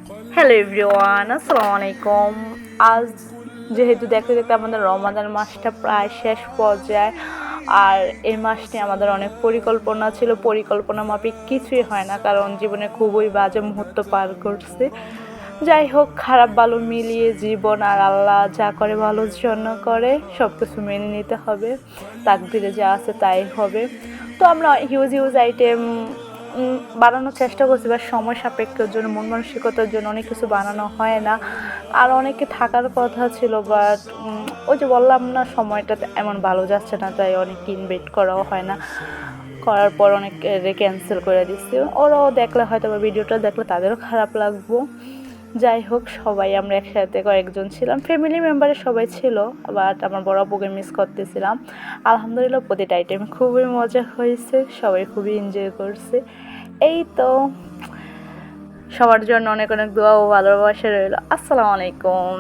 Hello everyone, আসসালামু আলাইকুম। আজ যেহেতু দেখতে দেখতে আমাদের রমাদান মাসটা প্রায় শেষ পর্যায়ে, আর এই মাসটি আমাদের অনেক পরিকল্পনা ছিল, পরিকল্পনা মাফিক কিছুই হয় না, কারণ জীবনে খুবই বাজে মুহূর্ত পার করছে। যাই হোক, খারাপ ভালো মিলিয়ে জীবন, আর আল্লাহ যা করে ভালোর জন্য করে, সব কিছু মেনে নিতে হবে। তাকদিরে যা আছে তাই হবে। তো আমরা হিউজ হিউজ আইটেম বানানোর চেষ্টা করছি, বা সময় সাপেক্ষের জন্য, মন মানসিকতার জন্য অনেক কিছু বানানো হয় না। আর অনেকে থাকার কথা ছিল, বাট ওই যে বললাম না, সময়টা এমন ভালো যাচ্ছে না, তাই অনেকে ইনভাইট করাও হয় না। করার পর অনেকে ক্যান্সেল করে দিচ্ছি। ওরাও দেখলে হয়তো, বা ভিডিওটা দেখলে তাদেরও খারাপ লাগবো। যাই হোক, সবাই আমরা একসাথে কয়েকজন ছিলাম, ফ্যামিলি মেম্বারের সবাই ছিল, বাট আমার বড় আপুকে মিস করতেছিলাম। আলহামদুলিল্লাহ, প্রতিটা আইটেম খুবই মজা হয়েছে, সবাই খুবই এনজয় করছে। এই তো, সবার জন্য অনেক অনেক দোয়া ও ভালোবাসা রইল। আসসালামু আলাইকুম।